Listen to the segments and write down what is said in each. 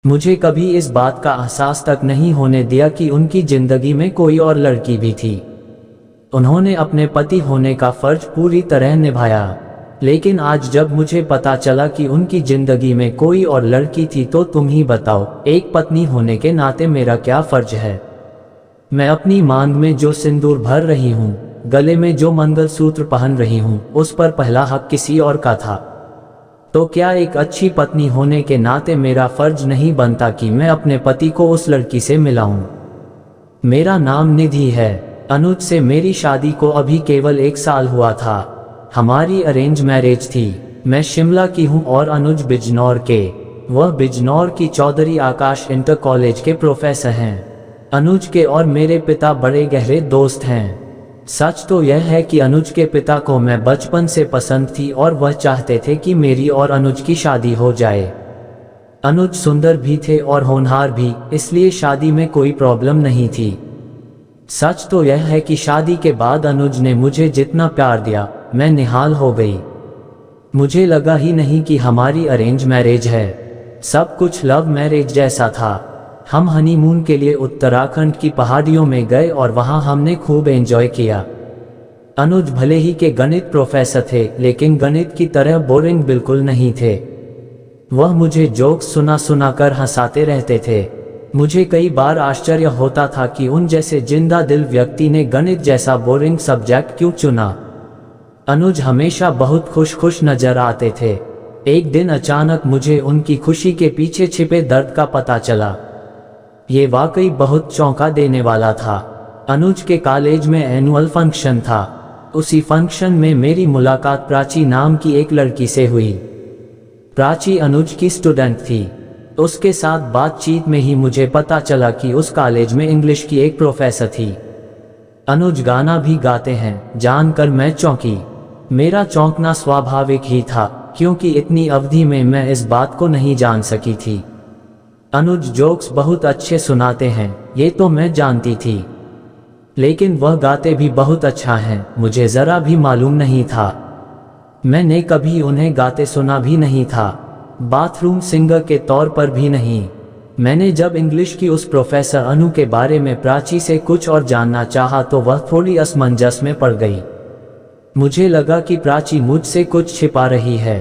मुझे कभी इस बात का एहसास तक नहीं होने दिया कि उनकी जिंदगी में कोई और लड़की भी थी। उन्होंने अपने पति होने का फर्ज पूरी तरह निभाया, लेकिन आज जब मुझे पता चला कि उनकी जिंदगी में कोई और लड़की थी तो तुम ही बताओ, एक पत्नी होने के नाते मेरा क्या फर्ज है। मैं अपनी मांग में जो सिंदूर भर रही हूँ, गले में जो मंगलसूत्र पहन रही हूँ, उस पर पहला हक किसी और का था। तो क्या एक अच्छी पत्नी होने के नाते मेरा फर्ज नहीं बनता कि मैं अपने पति को उस लड़की से मिलाऊं। मेरा नाम निधि है। अनुज से मेरी शादी को अभी केवल 1 साल हुआ था। हमारी अरेंज मैरिज थी। मैं शिमला की हूँ और अनुज बिजनौर के। वह बिजनौर की चौधरी आकाश इंटर कॉलेज के प्रोफेसर हैं। अनुज के और मेरे पिता बड़े गहरे दोस्त हैं। सच तो यह है कि अनुज के पिता को मैं बचपन से पसंद थी और वह चाहते थे कि मेरी और अनुज की शादी हो जाए। अनुज सुंदर भी थे और होनहार भी, इसलिए शादी में कोई प्रॉब्लम नहीं थी। सच तो यह है कि शादी के बाद अनुज ने मुझे जितना प्यार दिया, मैं निहाल हो गई। मुझे लगा ही नहीं कि हमारी अरेंज मैरिज है। सब कुछ लव मैरिज जैसा था। हम हनीमून के लिए उत्तराखंड की पहाड़ियों में गए और वहां हमने खूब एंजॉय किया। अनुज भले ही के गणित प्रोफेसर थे, लेकिन गणित की तरह बोरिंग बिल्कुल नहीं थे। वह मुझे जोक्स सुना कर हंसाते रहते थे। मुझे कई बार आश्चर्य होता था कि उन जैसे जिंदा दिल व्यक्ति ने गणित जैसा बोरिंग सब्जेक्ट क्यों चुना। अनुज हमेशा बहुत खुश नजर आते थे। एक दिन अचानक मुझे उनकी खुशी के पीछे छिपे दर्द का पता चला। ये वाकई बहुत चौंका देने वाला था। अनुज के कॉलेज में एनुअल फंक्शन था। उसी फंक्शन में मेरी मुलाकात प्राची नाम की एक लड़की से हुई। प्राची अनुज की स्टूडेंट थी। उसके साथ बातचीत में ही मुझे पता चला कि उस कॉलेज में इंग्लिश की एक प्रोफेसर थी। अनुज गाना भी गाते हैं, जानकर मैं चौंकी। मेरा चौंकना स्वाभाविक ही था, क्योंकि इतनी अवधि में मैं इस बात को नहीं जान सकी थी। अनुज जोक्स बहुत अच्छे सुनाते हैं, ये तो मैं जानती थी, लेकिन वह गाते भी बहुत अच्छा हैं, मुझे जरा भी मालूम नहीं था। मैंने कभी उन्हें गाते सुना भी नहीं था, बाथरूम सिंगर के तौर पर भी नहीं। मैंने जब इंग्लिश की उस प्रोफेसर अनु के बारे में प्राची से कुछ और जानना चाहा तो वह थोड़ी असमंजस में पड़ गई। मुझे लगा कि प्राची मुझसे कुछ छिपा रही है।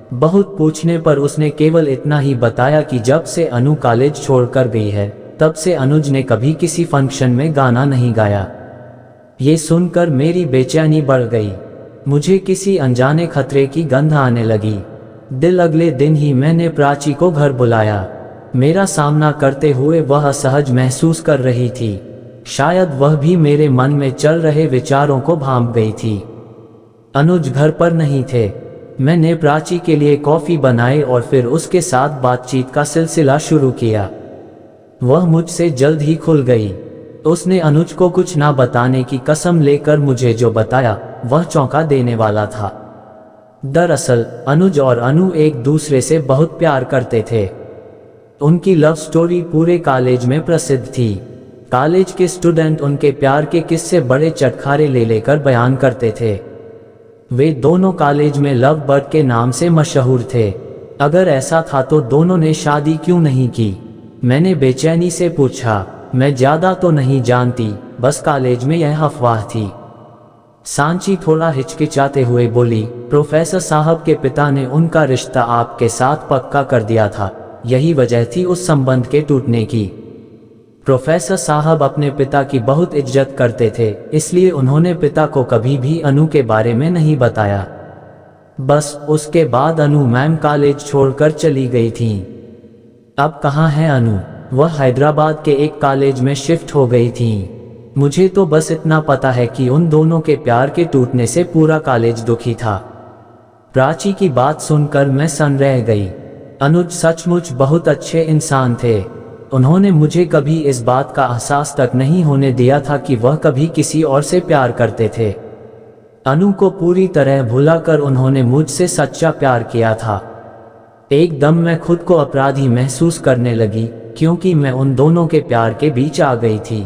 बहुत पूछने पर उसने केवल इतना ही बताया कि जब से अनु कॉलेज छोड़कर गई है, तब से अनुज ने कभी किसी फंक्शन में गाना नहीं गाया। ये सुनकर मेरी बेचैनी बढ़ गई। मुझे किसी अनजाने खतरे की गंध आने लगी। दिल अगले दिन ही मैंने प्राची को घर बुलाया। मेरा सामना करते हुए वह असहज महसूस कर रही थी। शायद वह भी मेरे मन में चल रहे विचारों को भांप गई थी। अनुज घर पर नहीं थे। मैंने प्राची के लिए कॉफी बनाई और फिर उसके साथ बातचीत का सिलसिला शुरू किया। वह मुझसे जल्द ही खुल गई। उसने अनुज को कुछ ना बताने की कसम लेकर मुझे जो बताया वह चौंका देने वाला था। दरअसल अनुज और अनु एक दूसरे से बहुत प्यार करते थे। उनकी लव स्टोरी पूरे कॉलेज में प्रसिद्ध थी। कॉलेज के स्टूडेंट उनके प्यार के किस्से बड़े चटखारे ले लेकर बयान करते थे। वे दोनों कॉलेज में लव बर्ड के नाम से मशहूर थे। अगर ऐसा था तो दोनों ने शादी क्यों नहीं की? मैंने बेचैनी से पूछा। मैं ज्यादा तो नहीं जानती, बस कॉलेज में यह अफवाह थी। सांची थोड़ा हिचकिचाते हुए बोली, प्रोफेसर साहब के पिता ने उनका रिश्ता आपके साथ पक्का कर दिया था, यही वजह थी उस संबंध के टूटने की। प्रोफेसर साहब अपने पिता की बहुत इज्जत करते थे, इसलिए उन्होंने पिता को कभी भी अनु के बारे में नहीं बताया। बस उसके बाद अनु मैम कॉलेज छोड़कर चली गई थी। अब कहाँ है अनु? वह हैदराबाद के एक कॉलेज में शिफ्ट हो गई थी। मुझे तो बस इतना पता है कि उन दोनों के प्यार के टूटने से पूरा कॉलेज दुखी था। प्राची की बात सुनकर मैं सन रह गई। अनुज सचमुच बहुत अच्छे इंसान थे। उन्होंने मुझे कभी इस बात का एहसास तक नहीं होने दिया था कि वह कभी किसी और से प्यार करते थे। अनु को पूरी तरह भुलाकर उन्होंने मुझसे सच्चा प्यार किया था। एकदम मैं खुद को अपराधी महसूस करने लगी, क्योंकि मैं उन दोनों के प्यार के बीच आ गई थी।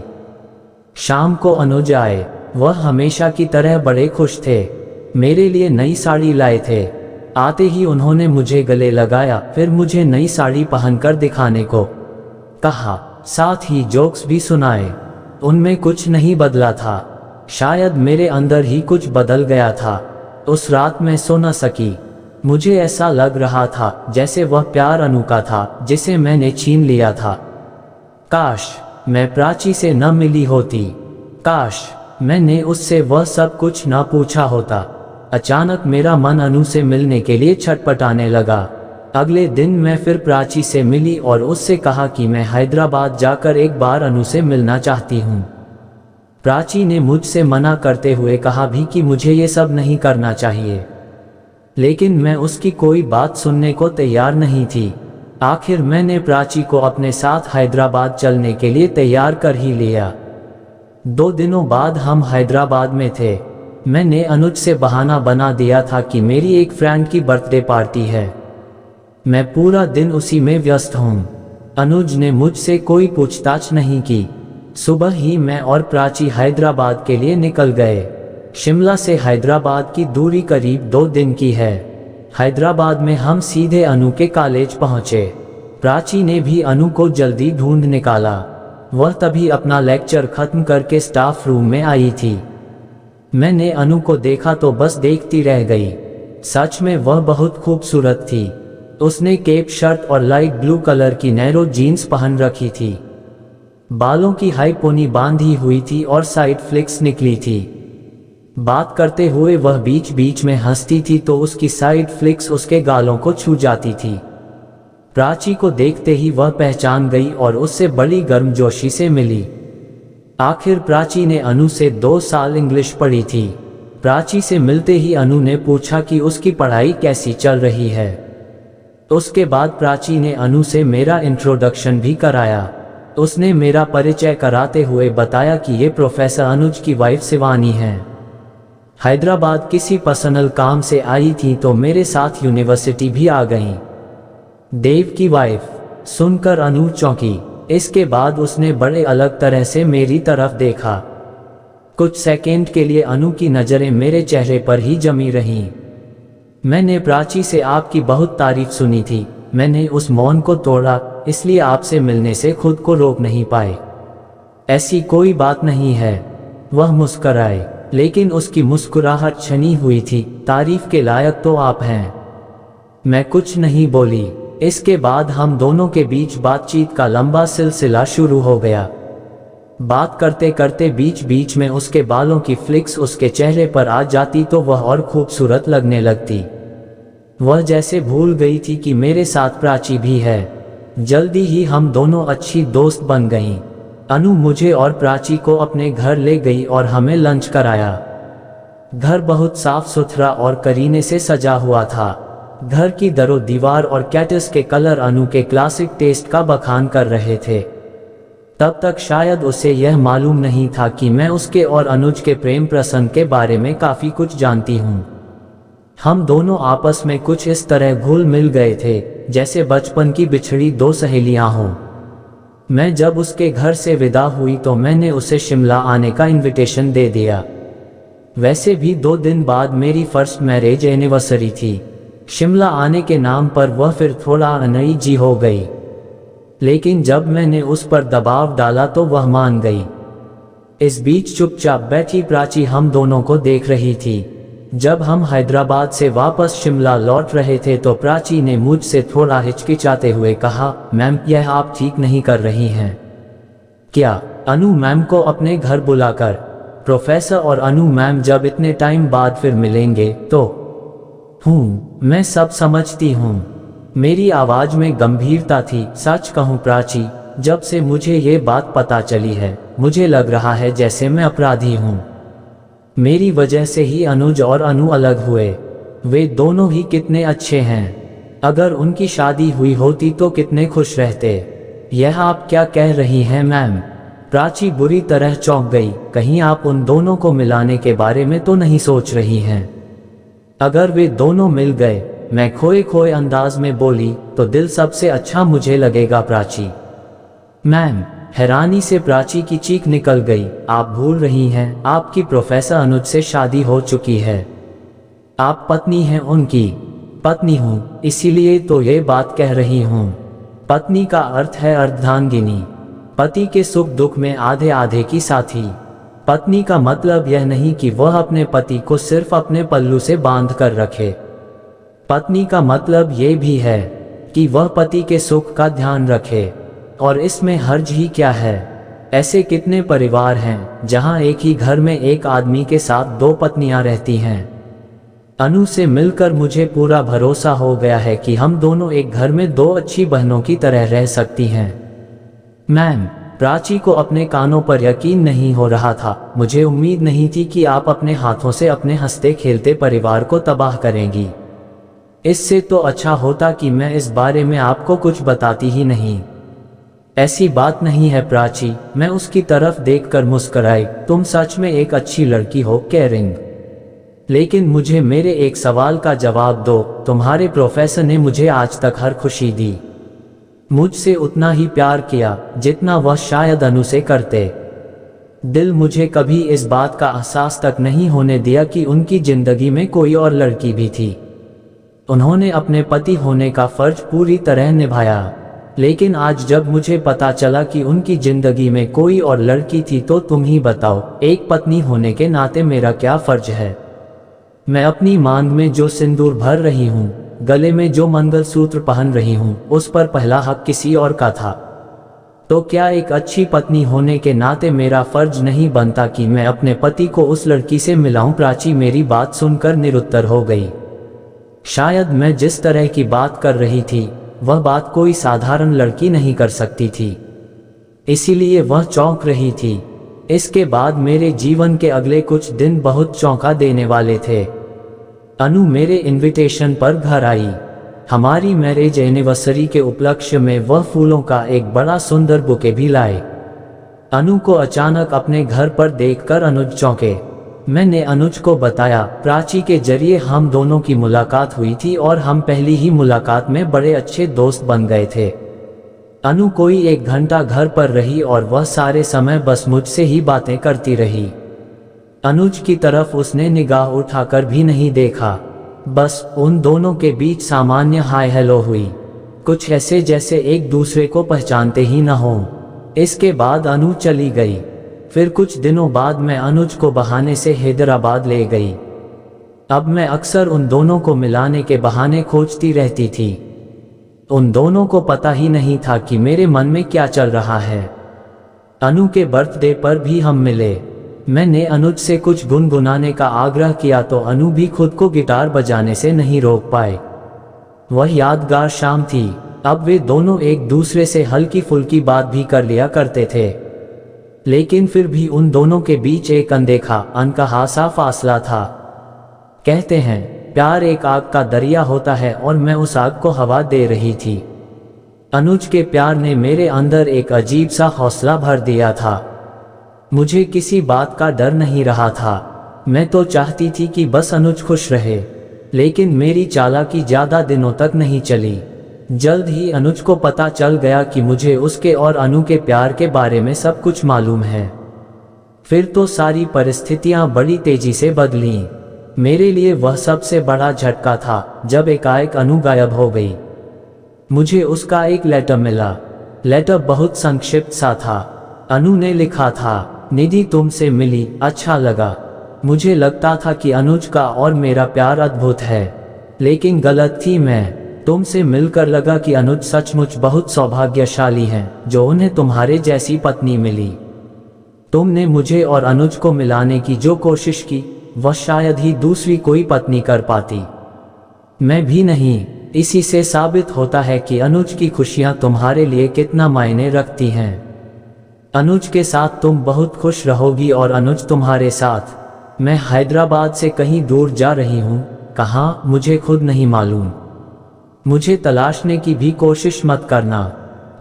शाम को अनुज आए। वह हमेशा की तरह बड़े खुश थे। मेरे लिए नई साड़ी लाए थे। आते ही उन्होंने मुझे गले लगाया, फिर मुझे नई साड़ी पहनकर दिखाने को कहा, साथ ही जोक्स भी सुनाए। उनमें कुछ नहीं बदला था, शायद मेरे अंदर ही कुछ बदल गया था। उस रात मैं सो न सकी। मुझे ऐसा लग रहा था जैसे वह प्यार अनु का था जिसे मैंने छीन लिया था। काश मैं प्राची से न मिली होती, काश मैंने उससे वह सब कुछ न पूछा होता। अचानक मेरा मन अनु से मिलने के लिए छटपटाने लगा। अगले दिन मैं फिर प्राची से मिली और उससे कहा कि मैं हैदराबाद जाकर एक बार अनु से मिलना चाहती हूँ। प्राची ने मुझसे मना करते हुए कहा भी कि मुझे ये सब नहीं करना चाहिए, लेकिन मैं उसकी कोई बात सुनने को तैयार नहीं थी। आखिर मैंने प्राची को अपने साथ हैदराबाद चलने के लिए तैयार कर ही लिया। 2 दिनों बाद हम हैदराबाद में थे। मैंने अनुज से बहाना बना दिया था कि मेरी एक फ्रेंड की बर्थडे पार्टी है। मैं पूरा दिन उसी में व्यस्त हूँ। अनुज ने मुझसे कोई पूछताछ नहीं की। सुबह ही मैं और प्राची हैदराबाद के लिए निकल गए। शिमला से हैदराबाद की दूरी करीब 2 दिन की है। हैदराबाद में हम सीधे अनु के कॉलेज पहुंचे। प्राची ने भी अनु को जल्दी ढूंढ निकाला। वह तभी अपना लेक्चर खत्म करके स्टाफ रूम में आई थी। मैंने अनु को देखा तो बस देखती रह गई। सच में वह बहुत खूबसूरत थी। उसने केप शर्ट और लाइट ब्लू कलर की नैरो जीन्स पहन रखी थी। बालों की हाई पोनी बांधी हुई थी और साइड फ्लिक्स निकली थी। बात करते हुए वह बीच बीच में हंसती थी तो उसकी साइड फ्लिक्स उसके गालों को छू जाती थी। प्राची को देखते ही वह पहचान गई और उससे बड़ी गर्मजोशी से मिली। आखिर प्राची ने अनु से 2 साल इंग्लिश पढ़ी थी। प्राची से मिलते ही अनु ने पूछा कि उसकी पढ़ाई कैसी चल रही है। उसके बाद प्राची ने अनु से मेरा इंट्रोडक्शन भी कराया। उसने मेरा परिचय कराते हुए बताया कि ये प्रोफेसर अनुज की वाइफ शिवानी हैं। हैदराबाद किसी पर्सनल काम से आई थी तो मेरे साथ यूनिवर्सिटी भी आ गईं। देव की वाइफ सुनकर अनु चौंकी। इसके बाद उसने बड़े अलग तरह से मेरी तरफ देखा। कुछ सेकंड के लिए अनु की नज़रें मेरे चेहरे पर ही जमी रहीं। मैंने प्राची से आपकी बहुत तारीफ सुनी थी। मैंने उस मौन को तोड़ा, इसलिए आपसे मिलने से खुद को रोक नहीं पाए। ऐसी कोई बात नहीं है। वह मुस्कुराए, लेकिन उसकी मुस्कुराहट छनी हुई थी। तारीफ के लायक तो आप हैं। मैं कुछ नहीं बोली। इसके बाद हम दोनों के बीच बातचीत का लंबा सिलसिला शुरू हो गया। बात करते करते बीच बीच में उसके बालों की फ्लिक्स उसके चेहरे पर आ जाती तो वह और खूबसूरत लगने लगती। वह जैसे भूल गई थी कि मेरे साथ प्राची भी है। जल्दी ही हम दोनों अच्छी दोस्त बन गईं। अनु मुझे और प्राची को अपने घर ले गई और हमें लंच कराया। घर बहुत साफ सुथरा और करीने से सजा हुआ था। घर की दरो दीवार और कैटस के कलर अनु के क्लासिक टेस्ट का बखान कर रहे थे। तब तक शायद उसे यह मालूम नहीं था कि मैं उसके और अनुज के प्रेम प्रसंग के बारे में काफ़ी कुछ जानती हूँ। हम दोनों आपस में कुछ इस तरह घुल मिल गए थे जैसे बचपन की बिछड़ी 2 सहेलियाँ हों। मैं जब उसके घर से विदा हुई तो मैंने उसे शिमला आने का इनविटेशन दे दिया। वैसे भी 2 दिन बाद मेरी फर्स्ट मैरिज एनिवर्सरी थी। शिमला आने के नाम पर वह फिर थोड़ा अनईजी हो गई, लेकिन जब मैंने उस पर दबाव डाला तो वह मान गई। इस बीच चुपचाप बैठी प्राची हम दोनों को देख रही थी। जब हम हैदराबाद से वापस शिमला लौट रहे थे तो प्राची ने मुझसे थोड़ा हिचकिचाते हुए कहा, मैम यह आप ठीक नहीं कर रही हैं। क्या? अनु मैम को अपने घर बुलाकर? प्रोफेसर और अनु मैम जब इतने टाइम बाद फिर मिलेंगे तो? मैं सब समझती हूँ। मेरी आवाज में गंभीरता थी। सच कहूँ प्राची, जब से मुझे ये बात पता चली है मुझे लग रहा है जैसे मैं अपराधी हूँ। मेरी वजह से ही अनुज और अनु अलग हुए। वे दोनों ही कितने अच्छे हैं। अगर उनकी शादी हुई होती तो कितने खुश रहते। यह आप क्या कह रही हैं मैम? प्राची बुरी तरह चौंक गई। कहीं आप उन दोनों को मिलाने के बारे में तो नहीं सोच रही हैं? अगर वे दोनों मिल गए, मैं खोए खोए अंदाज में बोली, तो दिल सबसे अच्छा मुझे लगेगा प्राची। मैम, हैरानी से प्राची की चीख निकल गई। आप भूल रही हैं, आपकी प्रोफेसर अनुज से शादी हो चुकी है। आप पत्नी हैं उनकी। पत्नी हूँ, इसीलिए तो ये बात कह रही हूँ। पत्नी का अर्थ है अर्धांगिनी, पति के सुख दुख में आधे आधे की साथी। पत्नी का मतलब यह नहीं कि वह अपने पति को सिर्फ अपने पल्लू से बांध कर रखे। पत्नी का मतलब ये भी है कि वह पति के सुख का ध्यान रखे। और इसमें हर्ज ही क्या है? ऐसे कितने परिवार हैं जहां एक ही घर में एक आदमी के साथ दो पत्नियां रहती हैं। अनु से मिलकर मुझे पूरा भरोसा हो गया है कि हम दोनों एक घर में दो अच्छी बहनों की तरह रह सकती हैं। मैम, प्राची को अपने कानों पर यकीन नहीं हो रहा था। मुझे उम्मीद नहीं थी कि आप अपने हाथों से अपने हंसते खेलते परिवार को तबाह करेंगी। इससे तो अच्छा होता कि मैं इस बारे में आपको कुछ बताती ही नहीं। ऐसी बात नहीं है प्राची, मैं उसकी तरफ देखकर मुस्कुराई। तुम सच में एक अच्छी लड़की हो, केयरिंग। लेकिन मुझे मेरे एक सवाल का जवाब दो। तुम्हारे प्रोफेसर ने मुझे आज तक हर खुशी दी, मुझसे उतना ही प्यार किया जितना वह शायद अनु से करते। दिल मुझे कभी इस बात का एहसास तक नहीं होने दिया कि उनकी जिंदगी में कोई और लड़की भी थी। उन्होंने अपने पति होने का फर्ज पूरी तरह निभाया, लेकिन आज जब मुझे पता चला कि उनकी जिंदगी में कोई और लड़की थी तो तुम ही बताओ, एक पत्नी होने के नाते मेरा क्या फर्ज है? मैं अपनी मांग में जो सिंदूर भर रही हूँ, गले में जो मंगलसूत्र पहन रही हूँ, उस पर पहला हक किसी और का था। तो क्या एक अच्छी पत्नी होने के नाते मेरा फर्ज नहीं बनता कि मैं अपने पति को उस लड़की से मिलाऊं? प्राची मेरी बात सुनकर निरुत्तर हो गई। शायद मैं जिस तरह की बात कर रही थी वह बात कोई साधारण लड़की नहीं कर सकती थी, इसीलिए वह चौंक रही थी। इसके बाद मेरे जीवन के अगले कुछ दिन बहुत चौंका देने वाले थे। अनु मेरे इनविटेशन पर घर आई। हमारी मैरिज एनिवर्सरी के उपलक्ष्य में वह फूलों का एक बड़ा सुंदर बुके भी लाए। अनु को अचानक अपने घर पर देखकर अनुज चौंके। मैंने अनुज को बताया, प्राची के जरिए हम दोनों की मुलाकात हुई थी और हम पहली ही मुलाकात में बड़े अच्छे दोस्त बन गए थे। अनु कोई 1 घंटा घर पर रही और वह सारे समय बस मुझसे ही बातें करती रही। अनुज की तरफ उसने निगाह उठाकर भी नहीं देखा। बस उन दोनों के बीच सामान्य हाय हेलो हुई, कुछ ऐसे जैसे एक दूसरे को पहचानते ही न हों। इसके बाद अनु चली गई। फिर कुछ दिनों बाद मैं अनुज को बहाने से हैदराबाद ले गई। अब मैं अक्सर उन दोनों को मिलाने के बहाने खोजती रहती थी। उन दोनों को पता ही नहीं था कि मेरे मन में क्या चल रहा है। अनु के बर्थडे पर भी हम मिले। मैंने अनुज से कुछ गुनगुनाने का आग्रह किया तो अनु भी खुद को गिटार बजाने से नहीं रोक पाए। वह यादगार शाम थी। अब वे दोनों एक दूसरे से हल्की फुल्की बात भी कर लिया करते थे, लेकिन फिर भी उन दोनों के बीच एक अनदेखा, अनकहा सा फासला था। कहते हैं प्यार एक आग का दरिया होता है और मैं उस आग को हवा दे रही थी। अनुज के प्यार ने मेरे अंदर एक अजीब सा हौसला भर दिया था। मुझे किसी बात का डर नहीं रहा था। मैं तो चाहती थी कि बस अनुज खुश रहे, लेकिन मेरी चालाकी ज्यादा दिनों तक नहीं चली। जल्द ही अनुज को पता चल गया कि मुझे उसके और अनु के प्यार के बारे में सब कुछ मालूम है। फिर तो सारी परिस्थितियां बड़ी तेजी से बदलीं। मेरे लिए वह सबसे बड़ा झटका था जब एकाएक अनु गायब हो गई। मुझे उसका एक लेटर मिला। लेटर बहुत संक्षिप्त सा था। अनु ने लिखा था, निधि तुमसे मिली, अच्छा लगा। मुझे लगता था कि अनुज का और मेरा प्यार अद्भुत है, लेकिन गलत थी मैं। तुमसे मिलकर लगा कि अनुज सचमुच बहुत सौभाग्यशाली हैं जो उन्हें तुम्हारे जैसी पत्नी मिली। तुमने मुझे और अनुज को मिलाने की जो कोशिश की वह शायद ही दूसरी कोई पत्नी कर पाती। मैं भी नहीं। इसी से साबित होता है कि अनुज की खुशियां तुम्हारे लिए कितना मायने रखती हैं। अनुज के साथ तुम बहुत खुश रहोगी और अनुज तुम्हारे साथ। मैं हैदराबाद से कहीं दूर जा रही हूँ, कहाँ मुझे खुद नहीं मालूम। मुझे तलाशने की भी कोशिश मत करना।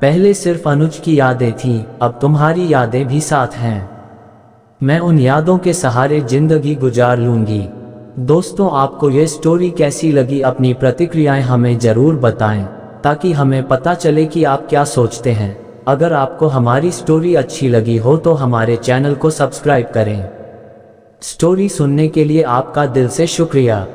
पहले सिर्फ अनुज की यादें थीं, अब तुम्हारी यादें भी साथ हैं। मैं उन यादों के सहारे जिंदगी गुजार लूंगी। दोस्तों, आपको ये स्टोरी कैसी लगी? अपनी प्रतिक्रियाएं हमें जरूर बताएं ताकि हमें पता चले कि आप क्या सोचते हैं। अगर आपको हमारी स्टोरी अच्छी लगी हो तो हमारे चैनल को सब्सक्राइब करें। स्टोरी सुनने के लिए आपका दिल से शुक्रिया।